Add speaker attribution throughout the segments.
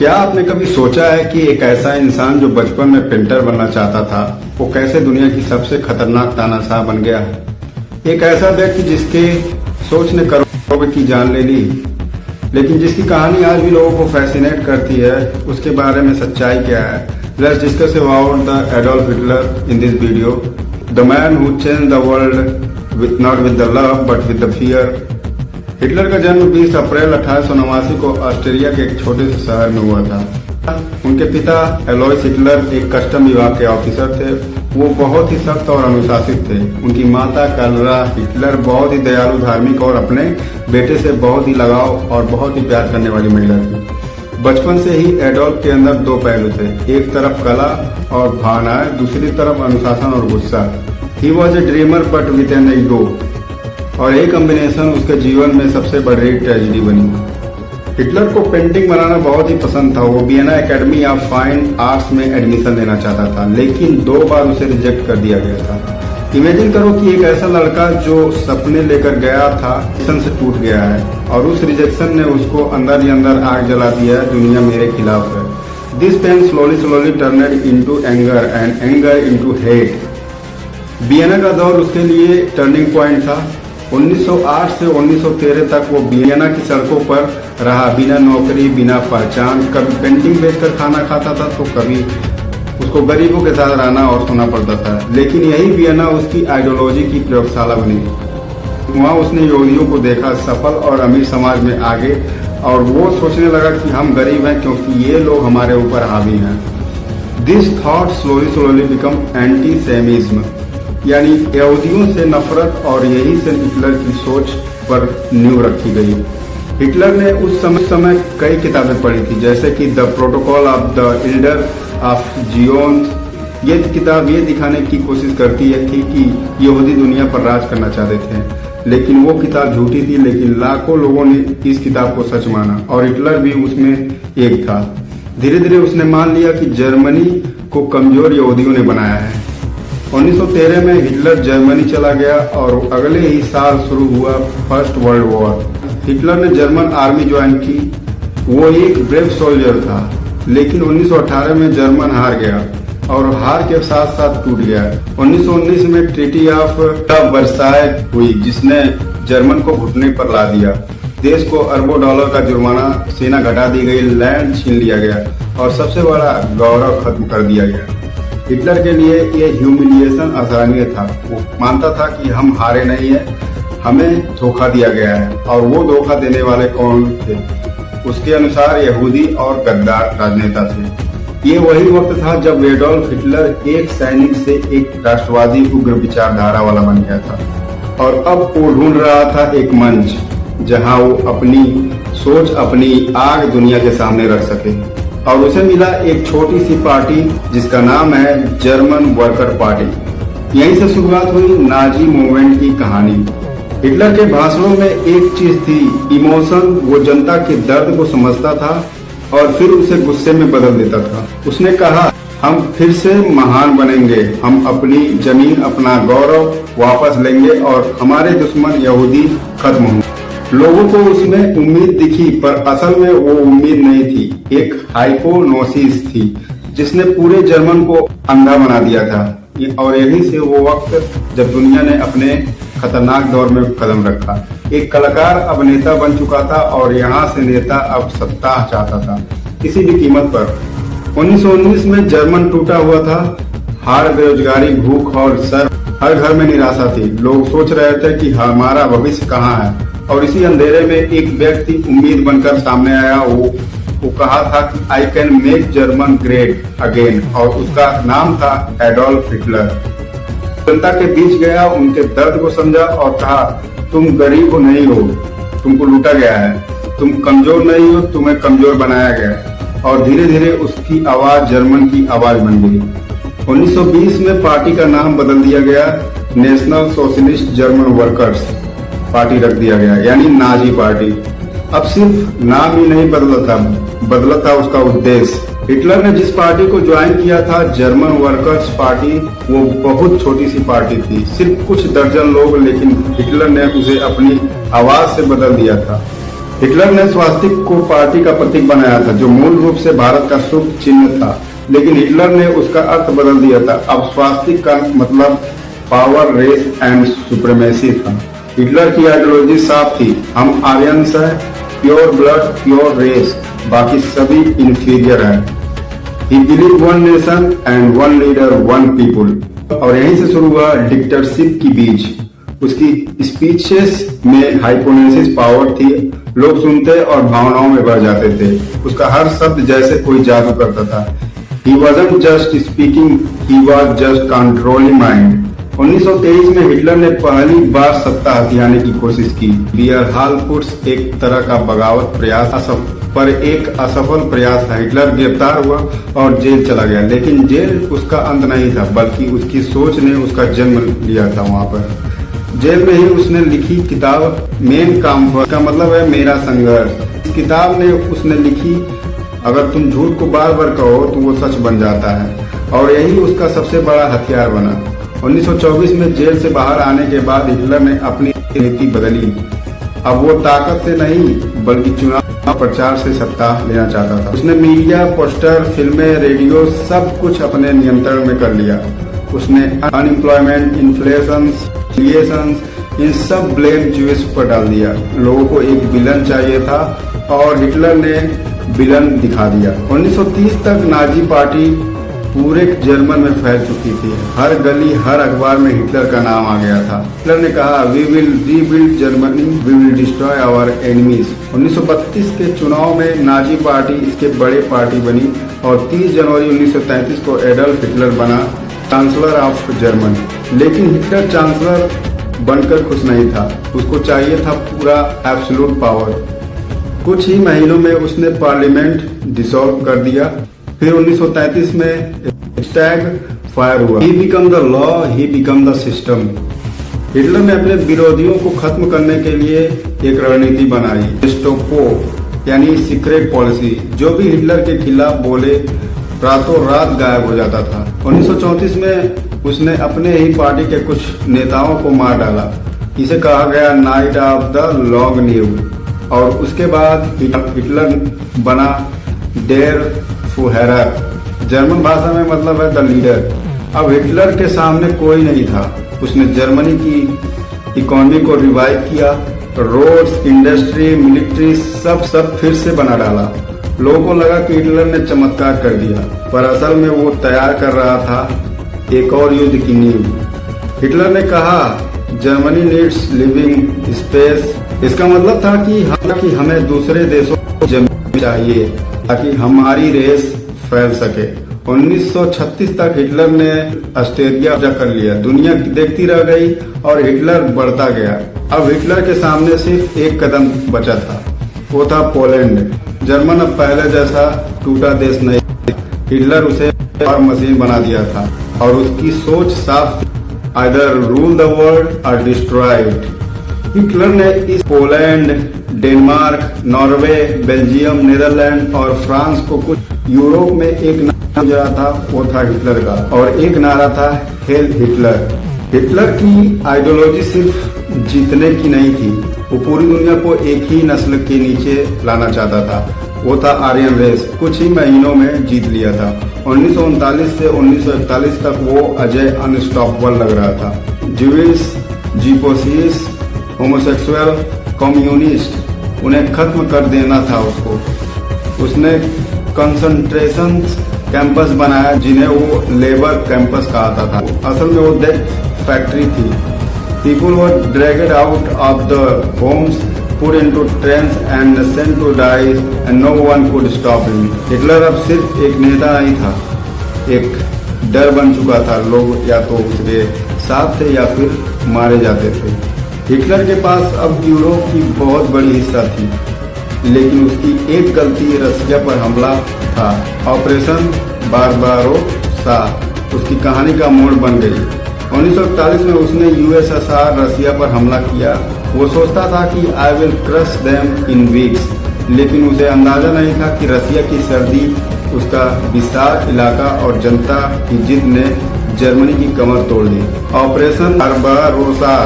Speaker 1: क्या आपने कभी सोचा है कि एक ऐसा इंसान जो बचपन में पेंटर बनना चाहता था वो कैसे दुनिया की सबसे खतरनाक तानाशाह बन गया है। एक ऐसा व्यक्ति जिसके सोच ने करोड़ों की जान ले ली, लेकिन जिसकी कहानी आज भी लोगों को फैसिनेट करती है। उसके बारे में सच्चाई क्या है? Let's discuss about the Adolf Hitler in this video, the man who changed the world not with the love but with the fear. Hitler का जन्म 20 अप्रैल 1889 को ऑस्ट्रिया के एक छोटे से शहर में हुआ था। उनके पिता एलोइस हिटलर एक कस्टम विभाग के ऑफिसर थे। वो बहुत ही सख्त और अनुशासित थे। उनकी माता कार्ला हिटलर बहुत ही दयालु, धार्मिक और अपने बेटे से बहुत ही लगाव और बहुत ही प्यार करने वाली महिला थी। बचपन से ही एडोल्फ के अंदर दो पहलू थे, एक तरफ कला और भावनाएं, दूसरी तरफ अनुशासन और गुस्सा। ही was A dreamer but with an ego, और एक कॉम्बिनेशन उसके जीवन में सबसे बड़ी ट्रेजेडी बनी। हिटलर को पेंटिंग बनाना बहुत ही पसंद था। वो Vienna academy of fine arts में एडमिशन लेना चाहता था, लेकिन 2 बार उसे रिजेक्ट कर दिया गया था। इमेजिन करो कि एक ऐसा लड़का जो सपने लेकर गया था मिशन से टूट गया है, और उस रिजेक्शन ने उसको अंदर ही अंदर आग जला दिया है। दुनिया मेरे खिलाफ है। This pain slowly turned into anger and anger into hate. Vienna का दौर उसके लिए टर्निंग पॉइंट था। 1908 से 1913 तक वो वियना की सड़कों पर रहा, बिना नौकरी, बिना पहचान। कभी पेंटिंग बेचकर खाना खाता था तो कभी उसको गरीबों के साथ रहना और सोना पड़ता था। लेकिन यही वियना उसकी आइडियोलॉजी की प्रयोगशाला बनी। वहाँ उसने यहूदियों को देखा, सफल और अमीर समाज में आगे, और वो सोचने लगा कि हम गरीब हैं क्योंकि ये लोग हमारे ऊपर हावी हैं। This thought slowly become anti semitism, यानी यहूदियों से नफरत, और यही से हिटलर की सोच पर नींव रखी गई। हिटलर ने उस समय कई किताबें पढ़ी थी, जैसे कि the protocol of the elder of Zion. ये किताब ये दिखाने की कोशिश करती है कि यहूदी दुनिया पर राज करना चाहते थे, लेकिन वो किताब झूठी थी। लेकिन लाखों लोगों ने इस किताब को सच माना, और हिटलर भी उसमें एक था। धीरे धीरे उसने मान लिया कि जर्मनी को कमजोर यहूदियों ने बनाया है। 1913 में हिटलर जर्मनी चला गया, और अगले ही साल शुरू हुआ फर्स्ट वर्ल्ड वॉर। हिटलर ने जर्मन आर्मी ज्वाइन की। वो एक ब्रेव सोल्जर था, लेकिन 1918 में जर्मन हार गया, और हार के साथ साथ टूट गया। 1919 में ट्रीटी ऑफ वर्साय हुई, जिसने जर्मन को घुटने पर ला दिया। देश को अरबों डॉलर का जुर्माना, सेना घटा दी गई, लैंड छीन लिया गया, और सबसे बड़ा गौरव खत्म कर दिया गया। हिटलर के लिए ये ह्यूमिलिएशन असहनीय था। वो मानता था कि हम हारे नहीं है, हमें धोखा दिया गया है, और वो धोखा देने वाले कौन थे? उसके अनुसार यहूदी और गद्दार राजनेता थे। ये वही वक्त था जब एडोल्फ हिटलर एक सैनिक से एक राष्ट्रवादी उग्र विचारधारा वाला बन गया था, और अब वो ढूंढ रहा था एक मंच जहां वो अपनी सोच, अपनी आग दुनिया के सामने रख सके। और उसे मिला एक छोटी सी पार्टी जिसका नाम है जर्मन वर्कर पार्टी। यहीं से शुरुआत हुई नाजी मूवमेंट की कहानी। हिटलर के भाषणों में एक चीज थी, इमोशन। वो जनता के दर्द को समझता था और फिर उसे गुस्से में बदल देता था। उसने कहा, हम फिर से महान बनेंगे, हम अपनी जमीन, अपना गौरव वापस लेंगे, और हमारे दुश्मन यहूदी खत्म होंगे। लोगों को उसमें उम्मीद दिखी, पर असल में वो उम्मीद नहीं थी, एक हाइपोनोसिस थी जिसने पूरे जर्मन को अंधा बना दिया था। और यही से वो वक्त जब दुनिया ने अपने खतरनाक दौर में कदम रखा। एक कलाकार अब नेता बन चुका था, और यहाँ से नेता अब सत्ता चाहता था, किसी भी कीमत पर। 1919 में जर्मन टूटा हुआ था। हार, बेरोजगारी, भूख और सर हर घर में निराशा थी। लोग सोच रहे थे कि हमारा भविष्य कहाँ है, और इसी अंधेरे में एक व्यक्ति उम्मीद बनकर सामने आया। वो कहा था कि I can make German great again, और उसका नाम था एडोल्फ हिटलर। जनता के बीच गया, उनके दर्द को समझा और कहा, तुम गरीब नहीं हो, तुमको लूटा गया है, तुम कमजोर नहीं हो, तुम्हें कमजोर बनाया गया। और धीरे धीरे उसकी आवाज जर्मन की आवाज बन गई। 1920 में पार्टी का नाम बदल दिया गया, national socialist German workers party रख दिया गया, यानी नाजी पार्टी। अब सिर्फ नाम ही नहीं बदला था उसका उद्देश्य। हिटलर ने जिस पार्टी को ज्वाइन किया था, जर्मन वर्कर्स पार्टी, वो बहुत छोटी सी पार्टी थी, सिर्फ कुछ दर्जन लोग, लेकिन हिटलर ने उसे अपनी आवाज से बदल दिया था। हिटलर ने स्वास्तिक को पार्टी का प्रतीक बनाया था, जो मूल रूप से भारत का शुभ चिन्ह था, लेकिन हिटलर ने उसका अर्थ बदल दिया था। अब स्वास्तिक का मतलब पावर, रेस एंड सुप्रीमेसी था। हिटलर की आइडियोलॉजी साफ थी, हम आर्यंस है, प्योर ब्लड प्योर रेस, बाकी सभी इंफीरियर है। ही believe one nation and one leader one people. और यहीं से शुरू हुआ डिक्टेटरशिप की बीज। उसकी स्पीचेस में हाइपोनेसिस पावर थी, लोग सुनते और भावनाओं में बढ़ जाते थे। उसका हर शब्द जैसे कोई जादू करता था। He wasn't just speaking, he was just controlling mind। 1923 में हिटलर ने पहली बार सत्ता हथियाने की कोशिश की। बियरहालपुट्स एक तरह का बगावत प्रयास पर एक असफल प्रयास था। हिटलर गिरफ्तार हुआ और जेल चला गया, लेकिन जेल उसका अंत नहीं था, बल्कि उसकी सोच ने उसका जन्म लिया था। वहां पर जेल में ही उसने लिखी किताब मेन काम्फ का मतलब है मेरा संघर्ष। इस किताब ने उसने लिखी, अगर तुम झूठ को बार बार कहो तो वो सच बन जाता है, और यही उसका सबसे बड़ा हथियार बना। 1924 में जेल से बाहर आने के बाद हिटलर ने अपनी नीति बदली। अब वो ताकत से नहीं बल्कि चुनाव प्रचार से सत्ता लेना चाहता था। उसने मीडिया, पोस्टर, फिल्में, रेडियो सब कुछ अपने नियंत्रण में कर लिया। उसने अनएम्प्लॉयमेंट, इन्फ्लेशन, इन सब ब्लेम ज्यूस पर डाल दिया। लोगों को एक विलन चाहिए था और हिटलर ने विलन दिखा दिया। 1930 तक नाजी पार्टी पूरे जर्मन में फैल चुकी थी। हर गली, हर अखबार में हिटलर का नाम आ गया था। हिटलर ने कहा, we will rebuild Germany, we will destroy our enemies. 1932 के चुनाव में नाजी पार्टी इसके बड़े पार्टी बनी और 30 जनवरी 1933 को एडल्फ हिटलर बना चांसलर ऑफ जर्मन। लेकिन हिटलर चांसलर बनकर खुश नहीं था, उसको चाहिए था पूरा एब्सोल्यूट पावर। कुछ ही महीनों में उसने पार्लियामेंट डिसॉल्व कर दिया। फिर 1933 में स्टैग फायर हुआ। He become the law, he become the system. Hitler ने अपने विरोधियों को खत्म करने के लिए एक रणनीति बनाई, गेस्टापो यानी सीक्रेट पॉलिसी। जो भी हिटलर के खिलाफ बोले रातों रात गायब हो जाता था। 1934 में उसने अपने ही पार्टी के कुछ नेताओं को मार डाला। इसे कहा गया नाइट ऑफ द लॉन्ग नीव। और उसके बाद हिटलर बना डेर फुहेरर, जर्मन भाषा में मतलब है द लीडर। अब हिटलर के सामने कोई नहीं था। उसने जर्मनी की इकोनॉमी को रिवाइव किया, रोड्स, इंडस्ट्री, मिलिट्री सब फिर से बना डाला। लोगों को लगा कि हिटलर ने चमत्कार कर दिया, पर असल में वो तैयार कर रहा था एक और युद्ध की नींव। हिटलर ने कहा, जर्मनी नीड्स लिविंग स्पेस। इसका मतलब था कि हमें दूसरे देशों को जमीन चाहिए ताकि हमारी रेस फैल सके। 1936 तक हिटलर ने ऑस्ट्रेलिया कब्जा कर लिया। दुनिया देखती रह गई और हिटलर बढ़ता गया। अब हिटलर के सामने सिर्फ एक कदम बचा था, वो था पोलैंड। जर्मन अब पहले जैसा टूटा देश नहीं, हिटलर उसे और मशीन बना दिया था और उसकी सोच साफ थी, either rule the world or destroy it. Hitler ने इस Poland, Denmark, Norway, Belgium, Netherlands और फ्रांस को कुछ यूरोप में एक नाम जरा था, वो था हिटलर का, और एक नारा था हेल हिटलर। हिटलर की आइडियोलॉजी सिर्फ जीतने की नहीं थी, वो पूरी दुनिया को एक ही नस्ल के नीचे लाना चाहता था, वो था आर्यन रेस। कुछ ही महीनों में जीत लिया था। 1939 से 1941 तक वो अजय अनस्टॉपेबल लग रहा था। ज्यूइश, जिपोसिस, होमोसेक्सुअल, कम्युनिस्ट, उन्हें खत्म कर देना था उसको। उसने कंसंट्रेशन कैंपस बनाया जिन्हें वो लेबर कैंपस कहता था। असल में वो डेथ फैक्ट्री थी। People were dragged out of the homes, put into trains and sent to die, and no one could stop him. Hitler अब सिर्फ एक नेता नहीं था, एक डर बन चुका था। लोग या तो उसके साथ थे या फिर मारे जाते थे। हिटलर के पास अब यूरोप की बहुत बड़ी हिस्सा थी, लेकिन उसकी एक गलती रसिया पर हमला था। ऑपरेशन बारबारोसा उसकी कहानी का मोड़ बन गई। 1941 में उसने यूएसएसआर रसिया पर हमला किया। वो सोचता था कि I will crush them in weeks, लेकिन उसे अंदाजा नहीं था कि रसिया की सर्दी, उसका विशाल इलाका और जनता की जिद ने जर्मनी की कमर तोड़ दी। ऑपरेशन बारबारोसा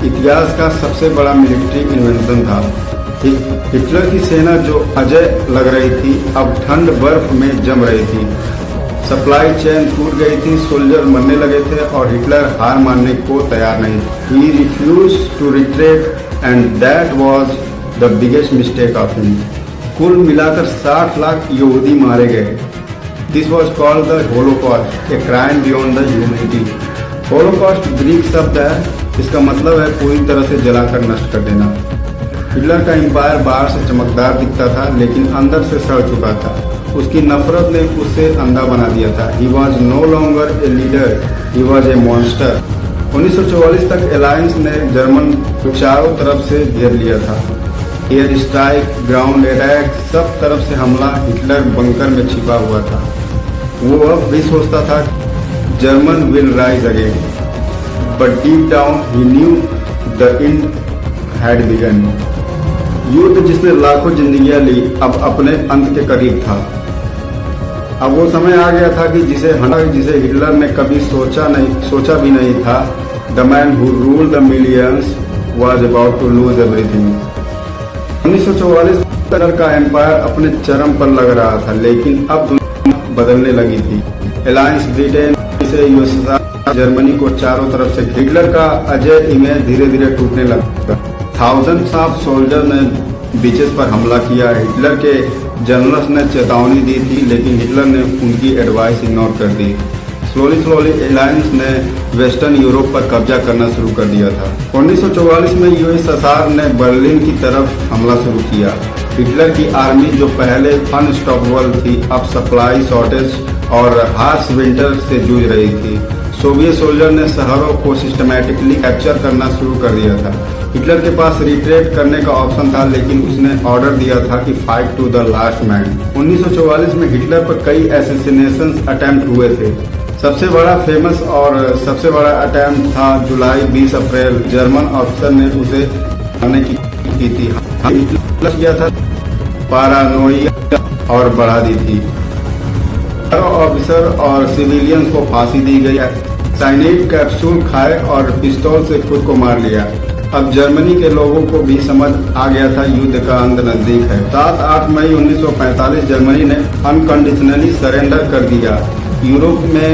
Speaker 1: इतिहास का सबसे बड़ा मिलिट्री इन्वेंशन था। हिटलर की सेना जो अजय लग रही थी अब ठंड बर्फ में जम रही थी। सप्लाई चेन टूट गई थी, सोल्जर मरने लगे थे और हिटलर हार मानने को तैयार नहीं था। He refused to retreat and that was the biggest mistake of him. कुल मिलाकर 60 लाख यहूदी मारे गए। This was called the holocaust, a crime beyond the humanity. Holocaust Greek शब्द है, इसका मतलब है पूरी तरह से जलाकर नष्ट कर देना। हिटलर का एम्पायर बाहर से चमकदार दिखता था लेकिन अंदर से सड़ चुका था। उसकी नफरत ने उसे अंधा बना दिया था। He was no longer a leader, he was a monster. 1944 तक अलायंस ने जर्मन को चारों तरफ से घेर लिया था। एयर स्ट्राइक, ग्राउंड अटैक, सब तरफ से हमला। हिटलर बंकर में छिपा हुआ था। वो अब भी सोचता था German will rise again, but deep down he new the end had begun. युद्ध जिसने लाखों जिंदगियां ली अब अपने अंत के करीब था। अब वो समय आ गया था कि जिसे हिटलर ने कभी सोचा भी नहीं था। The man who ruled the millions was about to lose everything. 1944 Hitler का एम्पायर अपने चरम पर लग रहा था, लेकिन अब दुनिया बदलने लगी थी। अलायंस ब्रिटेन से यूएसएसआर जर्मनी को चारों तरफ से हिटलर का अजय इमेज धीरे धीरे टूटने लगा। थाउजेंड्स ऑफ सोल्जर ने बीचेस पर हमला किया। हिटलर के जनरल्स ने चेतावनी दी थी लेकिन हिटलर ने उनकी एडवाइस इग्नोर कर दी। स्लोली अलायंस ने वेस्टर्न यूरोप पर कब्जा करना शुरू कर दिया था। 1944 में यूएसएसआर ने बर्लिन की तरफ हमला शुरू किया। हिटलर की आर्मी जो पहले अनस्टॉपेबल थी अब सप्लाई शॉर्टेज और हार्श विंटर से जूझ रही थी। सोवियत सोल्जर ने शहरों को सिस्टमैटिकली कैप्चर करना शुरू कर दिया था। हिटलर के पास रिट्रीट करने का ऑप्शन था लेकिन उसने ऑर्डर दिया था कि fight to the last man. 1944 में हिटलर पर कई असैसिनेशन अटेम्प्ट हुए थे। सबसे बड़ा फेमस और सबसे बड़ा अटेम्प्ट था जुलाई 20 अप्रैल। जर्मन ऑफिसर ने उसे मारने की थी। हिटलर किया था पारानोइया और बढ़ा दी थी। ऑफिसर और सिविलियंस को फांसी दी गई। साइनाइड कैप्सूल खाए और पिस्तौल से खुद को मार लिया। अब जर्मनी के लोगों को भी समझ आ गया था युद्ध का अंत नजदीक है। 7-8 मई 1945 जर्मनी ने अनकंडीशनली सरेंडर कर दिया। यूरोप में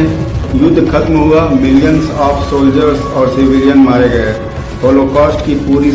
Speaker 1: युद्ध खत्म हुआ। मिलियंस ऑफ सोल्जर्स और सिविलियन मारे गए। होलोकॉस्ट की पूरी